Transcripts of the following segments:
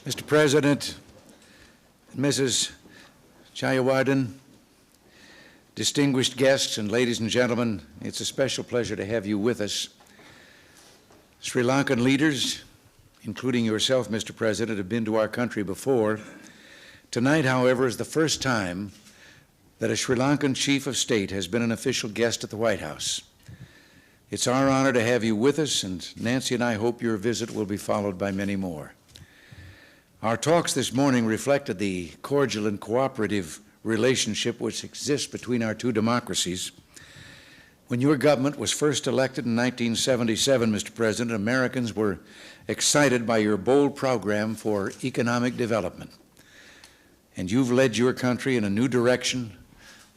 Mr. President, Mrs. Jayewardene, distinguished guests, and ladies and gentlemen, it's a special pleasure to have you with us. Sri Lankan leaders, including yourself, Mr. President, have been to our country before. Tonight, however, is the first time that a Sri Lankan chief of state has been an official guest at the White House. It's our honor to have you with us, and Nancy and I hope your visit will be followed by many more. Our talks this morning reflected the cordial and cooperative relationship which exists between our two democracies. When your government was first elected in 1977, Mr. President, Americans were excited by your bold program for economic development. And you've led your country in a new direction,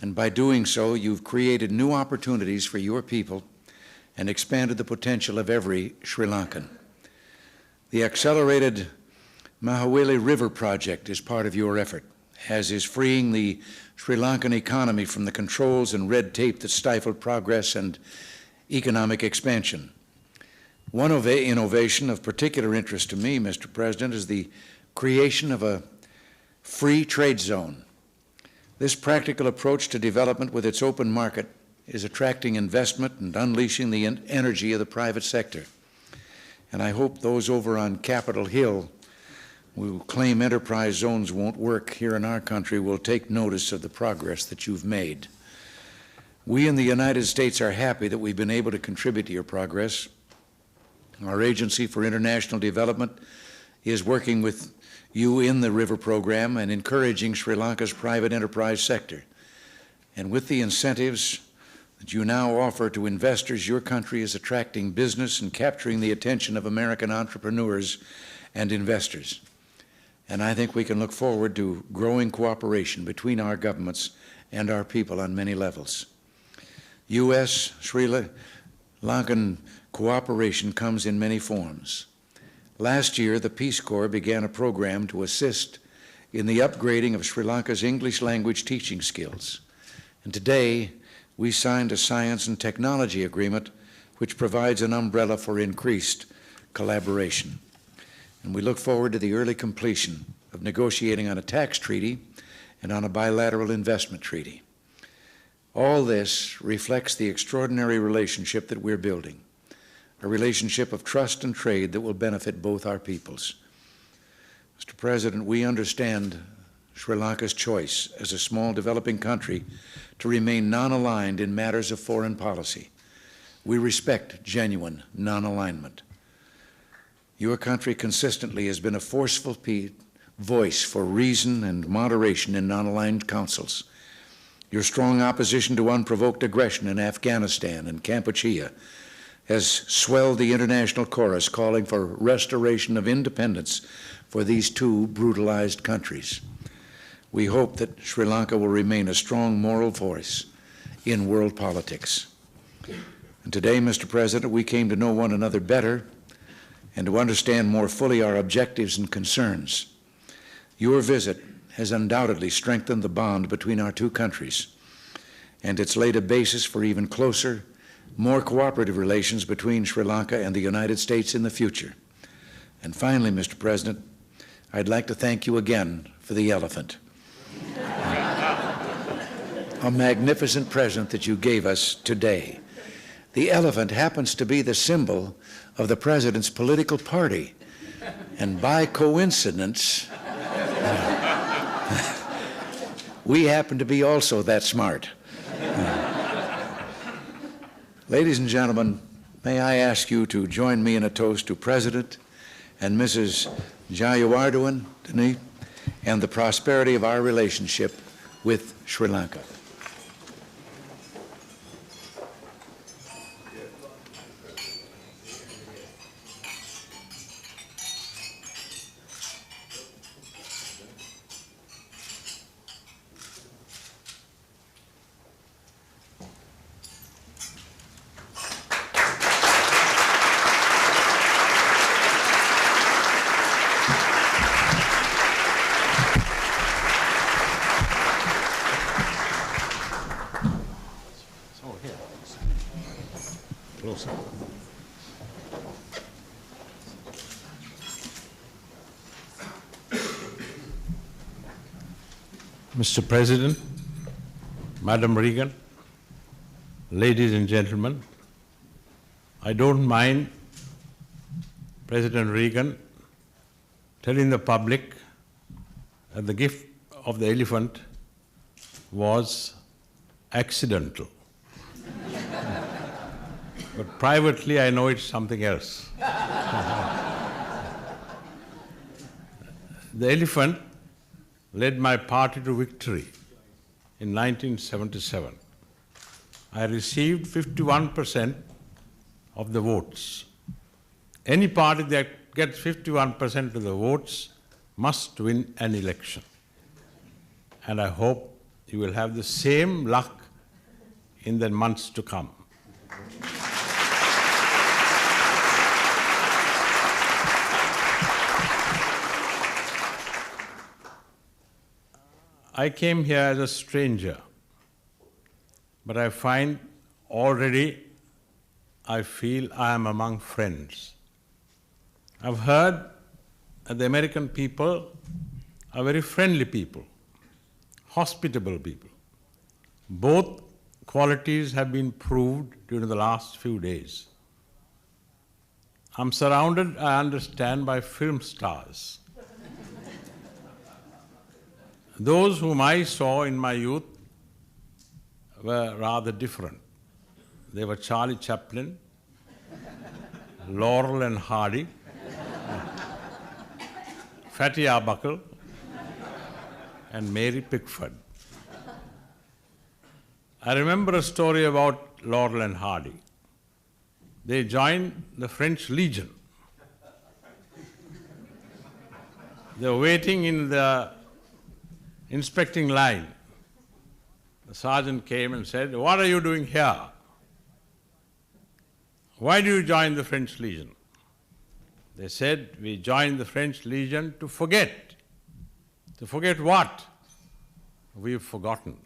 and by doing so, you've created new opportunities for your people and expanded the potential of every Sri Lankan. The accelerated Mahaweli River project is part of your effort, as is freeing the Sri Lankan economy from the controls and red tape that stifled progress and economic expansion. One innovation of particular interest to me, Mr. President, is the creation of a free trade zone. This practical approach to development with its open market is attracting investment and unleashing the energy of the private sector. And I hope those over on Capitol Hill who claim enterprise zones won't work here in our country will take notice of the progress that you've made. We in the United States are happy that we've been able to contribute to your progress. Our Agency for International Development is working with you in the River Program and encouraging Sri Lanka's private enterprise sector. And with the incentives that you now offer to investors, your country is attracting business and capturing the attention of American entrepreneurs and investors. And I think we can look forward to growing cooperation between our governments and our people on many levels. U.S.-Sri Lankan cooperation comes in many forms. Last year, the Peace Corps began a program to assist in the upgrading of Sri Lanka's English language teaching skills. And today, we signed a science and technology agreement which provides an umbrella for increased collaboration. And we look forward to the early completion of negotiating on a tax treaty and on a bilateral investment treaty. All this reflects the extraordinary relationship that we're building, a relationship of trust and trade that will benefit both our peoples. Mr. President, we understand Sri Lanka's choice as a small developing country to remain non-aligned in matters of foreign policy. We respect genuine non-alignment. Your country consistently has been a forceful voice for reason and moderation in non-aligned councils. Your strong opposition to unprovoked aggression in Afghanistan and Kampuchea has swelled the international chorus calling for restoration of independence for these two brutalized countries. We hope that Sri Lanka will remain a strong moral voice in world politics. And today, Mr. President, we came to know one another better and to understand more fully our objectives and concerns. Your visit has undoubtedly strengthened the bond between our two countries, and it's laid a basis for even closer, more cooperative relations between Sri Lanka and the United States in the future. And finally, Mr. President, I'd like to thank you again for the elephant. A magnificent present that you gave us today. The elephant happens to be the symbol of the President's political party, and by coincidence, we happen to be also that smart. Ladies and gentlemen, may I ask you to join me in a toast to President and Mrs. Jayewardene and the prosperity of our relationship with Sri Lanka. Mr. President, Madam Reagan, ladies and gentlemen, I don't mind President Reagan telling the public that the gift of the elephant was accidental. But privately, I know it's something else. The elephant led my party to victory in 1977. I received 51% of the votes. Any party that gets 51% of the votes must win an election. And I hope you will have the same luck in the months to come. I came here as a stranger, but I find already I feel I am among friends. I've heard that the American people are very friendly people, hospitable people. Both qualities have been proved during the last few days. I'm surrounded, I understand, by film stars. Those whom I saw in my youth were rather different. They were Charlie Chaplin, Laurel and Hardy, Fatty Arbuckle, and Mary Pickford. I remember a story about Laurel and Hardy. They joined the French Legion. They were waiting in the inspecting line. The sergeant came and said, "What are you doing here? Why do you join the French Legion?" They said, "We joined the French Legion to forget." To forget what? We've forgotten.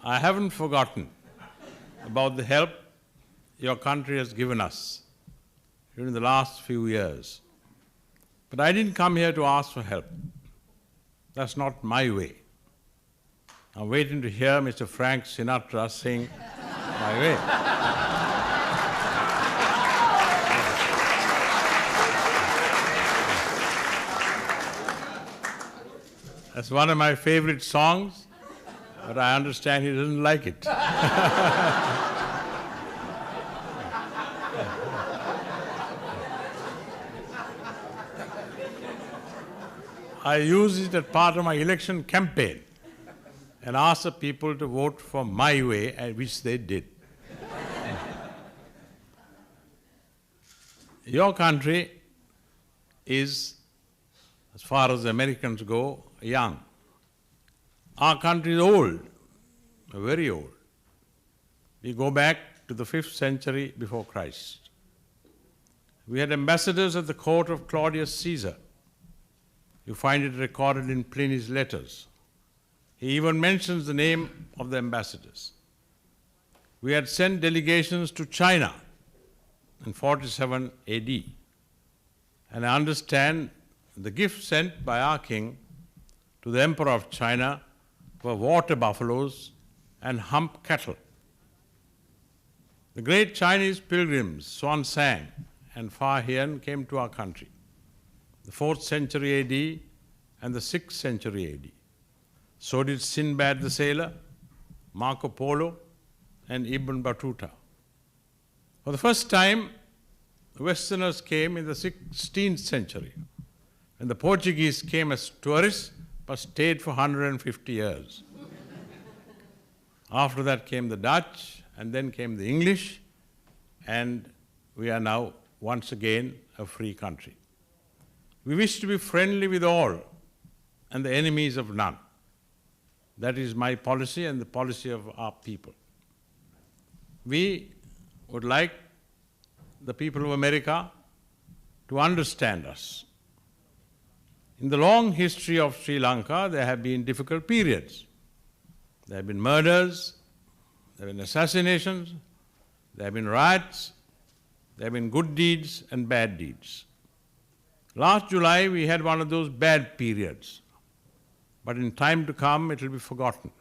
I haven't forgotten about the help your country has given us during the last few years. But I didn't come here to ask for help. That's not my way. I'm waiting to hear Mr. Frank Sinatra sing my way. That's one of my favorite songs, but I understand he doesn't like it. I use it as part of my election campaign and ask the people to vote for my way, which they did. Your country is, as far as the Americans go, young. Our country is old, very old. We go back to the 5th century before Christ. We had ambassadors at the court of Claudius Caesar. You find it recorded in Pliny's letters. He even mentions the name of the ambassadors. We had sent delegations to China in 47 AD. And I understand the gifts sent by our king to the emperor of China were water buffaloes and hump cattle. The great Chinese pilgrims, Xuan Zang and Fa Hian, came to our country, the 4th century AD and the 6th century AD. So did Sinbad the sailor, Marco Polo, and Ibn Battuta. For the first time, Westerners came in the 16th century, and the Portuguese came as tourists but stayed for 150 years. After that came the Dutch, and then came the English, and we are now once again a free country. We wish to be friendly with all and the enemies of none. That is my policy and the policy of our people. We would like the people of America to understand us. In the long history of Sri Lanka, there have been difficult periods. There have been murders, there have been assassinations, There have been riots, there have been good deeds and bad deeds. Last July we had one of those bad periods, but in time to come it will be forgotten.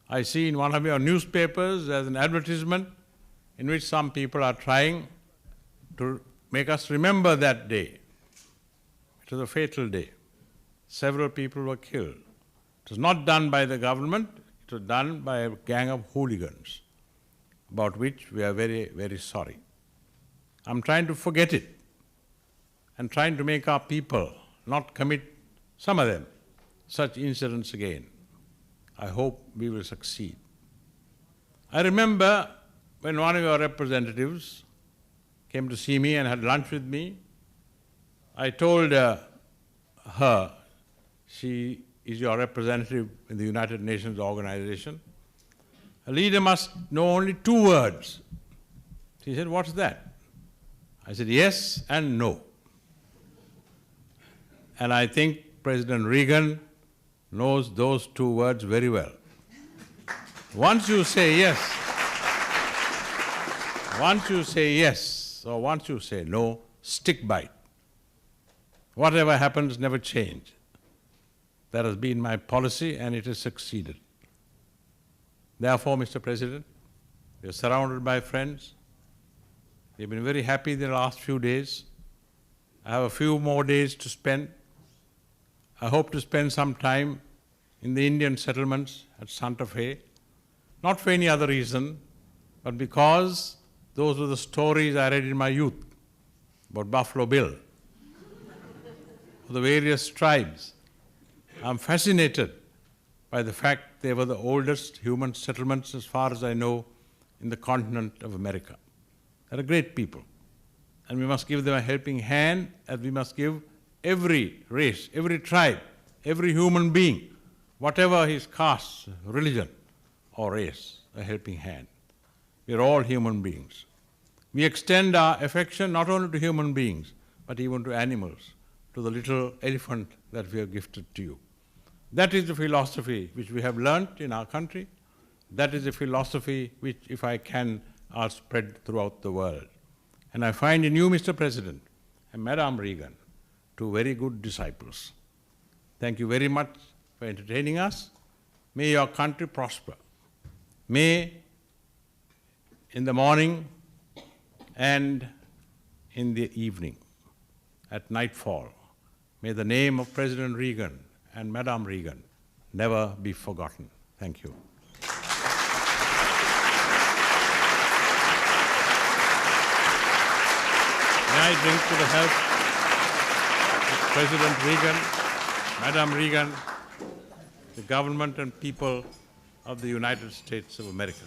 I see in one of your newspapers there's an advertisement in which some people are trying to make us remember that day. It was a fatal day. Several people were killed. It was not done by the government, it was done by a gang of hooligans, about which we are very, very sorry. I'm trying to forget it and trying to make our people not commit, some of them, such incidents again. I hope we will succeed. I remember when one of your representatives came to see me and had lunch with me, I told her, she is your representative in the United Nations organization, a leader must know only 2 words. She said, what's that? I said, yes and no. And I think President Reagan knows those 2 words very well. Once you say yes, or once you say no, stick by it. Whatever happens, never change. That has been my policy and it has succeeded. Therefore, Mr. President, we are surrounded by friends. We have been very happy the last few days. I have a few more days to spend. I hope to spend some time in the Indian settlements at Santa Fe, not for any other reason, but because those were the stories I read in my youth about Buffalo Bill, the various tribes. I'm fascinated by the fact they were the oldest human settlements, as far as I know, in the continent of America. They're a great people, and we must give them a helping hand, as we must give every race, every tribe, every human being, whatever his caste, religion, or race, a helping hand. We are all human beings. We extend our affection not only to human beings, but even to animals, to the little elephant that we have gifted to you. That is the philosophy which we have learnt in our country. That is a philosophy which, if I can, are spread throughout the world. And I find in you, Mr. President, and Madam Reagan, 2 very good disciples. Thank you very much for entertaining us. May your country prosper. May, in the morning and in the evening, at nightfall, may the name of President Reagan and Madam Reagan never be forgotten. Thank you. May I drink to the health of President Reagan, Madam Reagan, the government and people of the United States of America.